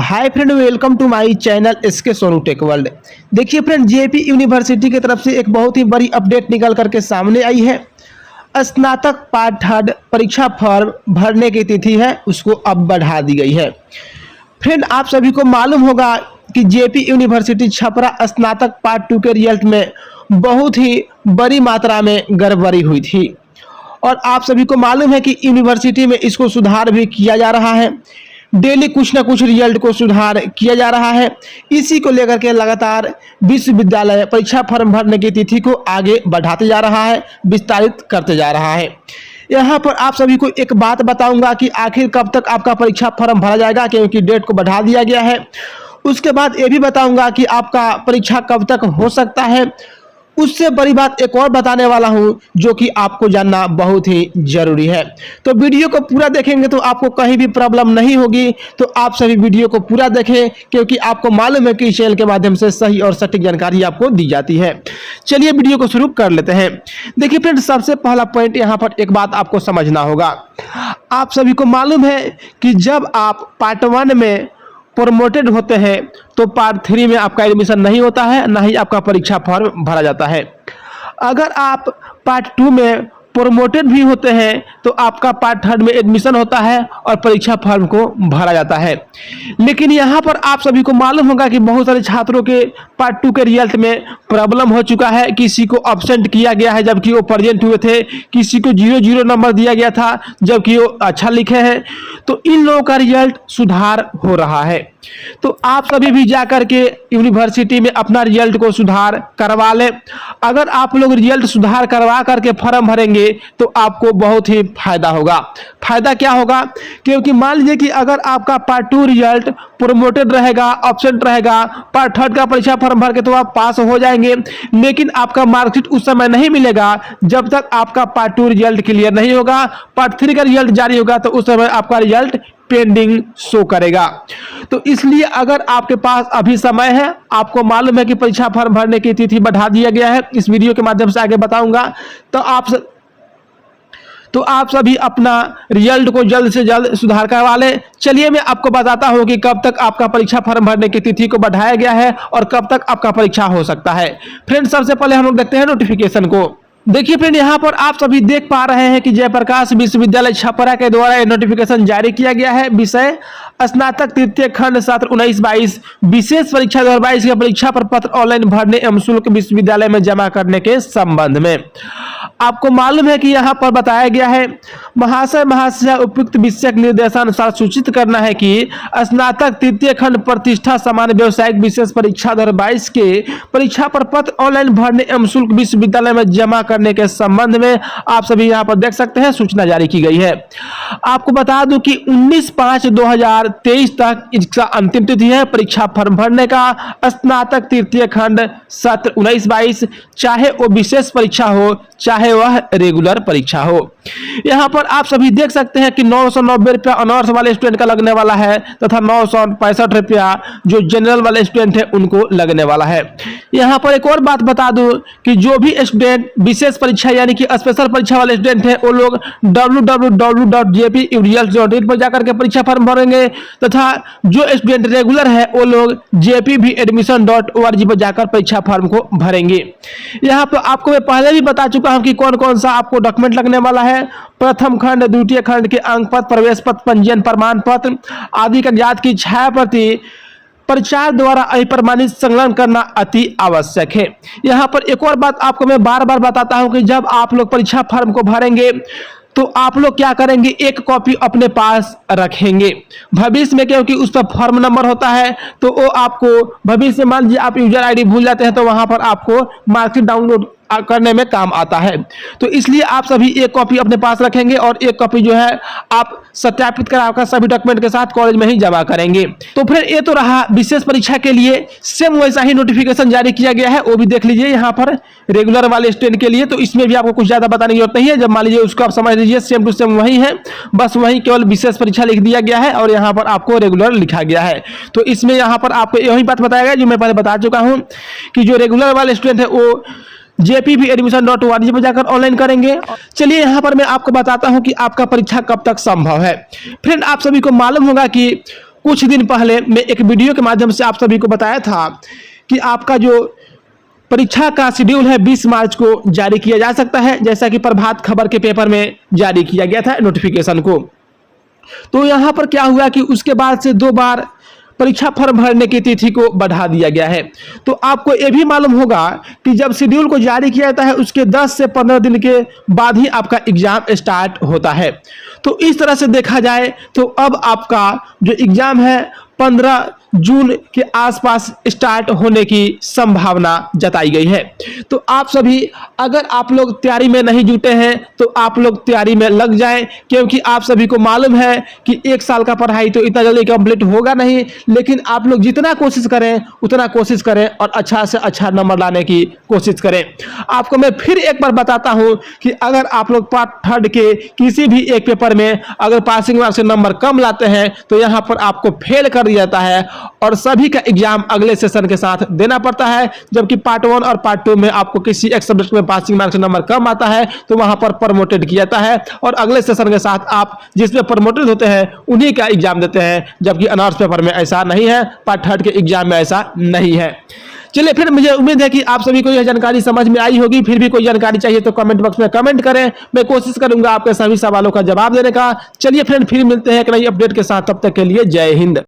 Hi friend, welcome to my channel SK Sonu tech world. देखिए friend, JP university की तरफ से एक बहुत ही बड़ी अपडेट निकल करके सामने आई है। स्नातक पार्ट थर्ड परीक्षा फॉर्म भरने की तिथि है, उसको अब बढ़ा दी गई है। फ्रेंड, आप सभी को मालूम होगा कि जेपी यूनिवर्सिटी छपरा स्नातक पार्ट टू के रिजल्ट में बहुत ही बड़ी मात्रा में गड़बड़ी हुई थी और आप सभी को मालूम है कि यूनिवर्सिटी में इसको सुधार भी किया जा रहा है। डेली कुछ ना कुछ रिजल्ट को सुधार किया जा रहा है। इसी को लेकर के लगातार विश्वविद्यालय परीक्षा फॉर्म भरने की तिथि को आगे बढ़ाते जा रहा है, विस्तारित करते जा रहा है। यहाँ पर आप सभी को एक बात बताऊंगा कि आखिर कब तक आपका परीक्षा फॉर्म भरा जाएगा, क्योंकि डेट को बढ़ा दिया गया है। उसके बाद ये भी बताऊंगा कि आपका परीक्षा कब तक हो सकता है। उससे बड़ी बात एक और बताने वाला हूं जो कि आपको जानना बहुत ही जरूरी है। तो वीडियो को पूरा देखेंगे तो आपको कहीं भी प्रॉब्लम नहीं होगी। तो आप सभी वीडियो को पूरा देखें, क्योंकि आपको मालूम है कि इस चैनल के माध्यम से सही और सटीक जानकारी आपको दी जाती है। चलिए वीडियो को शुरू कर लेते हैं। देखिए फ्रेंड, सबसे पहला पॉइंट यहाँ पर एक बात आपको समझना होगा। आप सभी को मालूम है कि जब आप पार्ट 1 में प्रोमोटेड होते हैं तो पार्ट 3 में आपका एडमिशन नहीं होता है, ना ही आपका परीक्षा फॉर्म भरा जाता है। अगर आप पार्ट 2 में प्रोमोटेड भी होते हैं तो आपका पार्ट 3 में एडमिशन होता है और परीक्षा फॉर्म को भरा जाता है। लेकिन यहाँ पर आप सभी को मालूम होगा कि बहुत सारे छात्रों के पार्ट 2 के रिजल्ट में प्रॉब्लम हो चुका है। किसी को अब्सेंट किया गया है जबकि वो प्रेजेंट हुए थे, किसी को 0-0 नंबर दिया गया था जबकि वो अच्छा लिखे हैं। तो इन लोगों का रिजल्ट सुधार हो रहा है। तो आप सभी भी जाकर के यूनिवर्सिटी में अपना रिजल्ट को सुधार करवा लें। अगर आप लोग रिजल्ट सुधार करवा करके फॉर्म भरेंगे तो आपको बहुत ही फायदा होगा। फायदा क्या होगा? क्योंकि मान लीजिए कि अगर आपका पार्ट 2 रिजल्ट प्रोमोटेड रहेगा, अब्सेंट रहेगा, पार्ट 3 का परीक्षा फॉर्म भर के तो आप पास हो जाएंगे, लेकिन आपका मार्कशीट उस समय नहीं मिलेगा जब तक आपका पार्ट 2 रिजल्ट क्लियर नहीं होगा। पार्ट 3 का रिजल्ट जारी होगा तो उस समय आपका रिजल्ट पेंडिंग शो करेगा। तो इसलिए अगर आपके पास अभी समय है, आपको मालूम है कि परीक्षा फॉर्म भरने की तिथि बढ़ा दिया गया है, इस वीडियो के माध्यम से आगे बताऊंगा, तो आप सभी अपना रिजल्ट को जल्द से जल्द सुधार करवा लें। चलिए मैं आपको बताता हूं कि कब तक आपका परीक्षा फॉर्म भरने की तिथि को बढ़ाया गया है और कब तक आपका परीक्षा हो सकता है। फ्रेंड, सबसे पहले हम लोग देखते हैं नोटिफिकेशन को। देखिए फ्रेंड, यहाँ पर आप सभी देख पा रहे हैं कि जयप्रकाश विश्वविद्यालय छपरा के द्वारा यह नोटिफिकेशन जारी किया गया है। विषय स्नातक तृतीय खंड सत्र 19-22 विशेष परीक्षा 2022 के परीक्षा प्रपत्र ऑनलाइन भरने एवं शुल्क विश्वविद्यालय में जमा करने के संबंध में। आपको मालूम है कि यहाँ पर बताया गया है, महाशय उपयुक्त विषयक निर्देशानुसार सूचित करना है कि स्नातक तृतीय खंड प्रतिष्ठा सामान्य व्यावसायिक विशेष परीक्षा 2022 के परीक्षा प्रपत्र ऑनलाइन भरने एवं शुल्क विश्वविद्यालय में जमा करने के संबंध में आप सभी यहाँ पर देख सकते हैं सूचना जारी की गई है। आपको बता दूं कि 19/5/2023 तक इसका अंतिम तिथि है परीक्षा फॉर्म भरने का। स्नातक तृतीय खंड सत्र 19-22, चाहे वो विशेष परीक्षा हो चाहे वह रेगुलर परीक्षा हो। यहाँ पर आप सभी देख सकते हैं कि 990 रुपया ऑनर्स वाले स्टूडेंट का लगने वाला है तथा 965 रुपया जो जनरल वाले स्टूडेंट है उनको लगने वाला है। यहाँ पर एक और बात बता दूं कि जो भी स्टूडेंट विशेष परीक्षा यानी कि स्पेशल परीक्षा वाले स्टूडेंट हैं वो लोग www.jpresults.in पर जाकर के परीक्षा फॉर्म भरेंगे तथा जो स्टूडेंट रेगुलर है वो लोग jpbadmission.org पर जाकर परीक्षा फॉर्म को भरेंगे। यहाँ पर आपको मैं पहले भी बता चुका हूँ कि कौन कौन सा आपको डॉक्यूमेंट लगने वाला है। प्रथम खंड, द्वितीय खंड के अंक पत्र, प्रवेश पत्र, पंजीयन प्रमाण पत्र आदि कागजात की छाया प्रति प्रचार द्वारा अप्रमाणित संलग्न करना अति आवश्यक है। यहाँ पर एक और बात आपको मैं बार बार बताता हूँ कि जब आप लोग परीक्षा फॉर्म को भरेंगे तो आप लोग क्या करेंगे, एक कॉपी अपने पास रखेंगे भविष्य में, क्योंकि उस पर फॉर्म नंबर होता है तो वो आपको भविष्य में मान लीजिए आप यूजर आईडी भूल जाते हैं तो वहां पर आपको मार्कशीट डाउनलोड करने में काम आता है। तो इसलिए आप सभी एक कॉपी अपने पास रखेंगे और एक कॉपी जो है आप सत्यापित कराकर सभी डॉक्यूमेंट के साथ कॉलेज में ही जमा करेंगे। तो फिर ये तो रहा विशेष परीक्षा के लिए। सेम वैसा ही नोटिफिकेशन जारी किया गया है, वो भी देख लीजिए यहाँ पर रेगुलर वाले स्टूडेंट के लिए। तो इसमें भी आपको कुछ ज्यादा बताने की जरूरत नहीं है। जब मान लीजिए उसको आप समझ लीजिए सेम टू सेम वही है, बस वही केवल विशेष परीक्षा लिख दिया गया है और यहाँ पर आपको रेगुलर लिखा गया है। तो इसमें यहाँ पर आपको यही बात बताया गया जो मैं पहले बता चुका हूँ कि जो रेगुलर वाले स्टूडेंट है वो jpbadmission.org पर जाकर ऑनलाइन करेंगे। चलिए यहाँ पर मैं आपको बताता हूँ कि आपका परीक्षा कब तक संभव है। फ्रेंड, आप सभी को मालूम होगा कि कुछ दिन पहले मैं एक वीडियो के माध्यम से आप सभी को बताया था कि आपका जो परीक्षा का शेड्यूल है 20 मार्च को जारी किया जा सकता है, जैसा कि प्रभात खबर के पेपर में जारी किया गया था नोटिफिकेशन को। तो यहाँ पर क्या हुआ कि उसके बाद से 2 बार परीक्षा फॉर्म भरने की तिथि को बढ़ा दिया गया है। तो आपको यह भी मालूम होगा कि जब शेड्यूल को जारी किया जाता है उसके 10 से 15 दिन के बाद ही आपका एग्जाम स्टार्ट होता है। तो इस तरह से देखा जाए तो अब आपका जो एग्जाम है 15 जून के आसपास स्टार्ट होने की संभावना जताई गई है। तो आप सभी अगर आप लोग तैयारी में नहीं जुटे हैं तो आप लोग तैयारी में लग जाएं, क्योंकि आप सभी को मालूम है कि 1 साल का पढ़ाई तो इतना जल्दी कंप्लीट होगा नहीं, लेकिन आप लोग जितना कोशिश करें उतना कोशिश करें और अच्छा से अच्छा नंबर लाने की कोशिश करें। आपको मैं फिर एक बार बताता हूं कि अगर आप लोग पार्ट 3 के किसी भी एक पेपर में अगर पासिंग मार्क्स से नंबर कम लाते हैं तो यहां पर आपको फेल कर दिया जाता है और सभी का एग्जाम अगले सेशन के साथ देना पड़ता है। जबकि पार्ट 1 और पार्ट 2 में आपको किसी एक सब्जेक्ट में पासिंग मार्क्स नंबर कम आता है तो वहां पर प्रमोटेड किया जाता है और अगले सेशन के साथ आप जिसमें प्रमोटेड होते हैं उन्हीं का एग्जाम देते हैं। जबकि अनर्स पेपर में ऐसा नहीं है, पार्ट 3 के एग्जाम में ऐसा नहीं है। चलिए फिर मुझे उम्मीद है कि आप सभी को यह जानकारी समझ में आई होगी। फिर भी कोई जानकारी चाहिए तो कमेंट बॉक्स में कमेंट करें, मैं कोशिश करूंगा आपके सभी सवालों का जवाब देने का। चलिए फ्रेंड फिर मिलते हैं एक नई अपडेट के साथ, तब तक के लिए जय हिंद।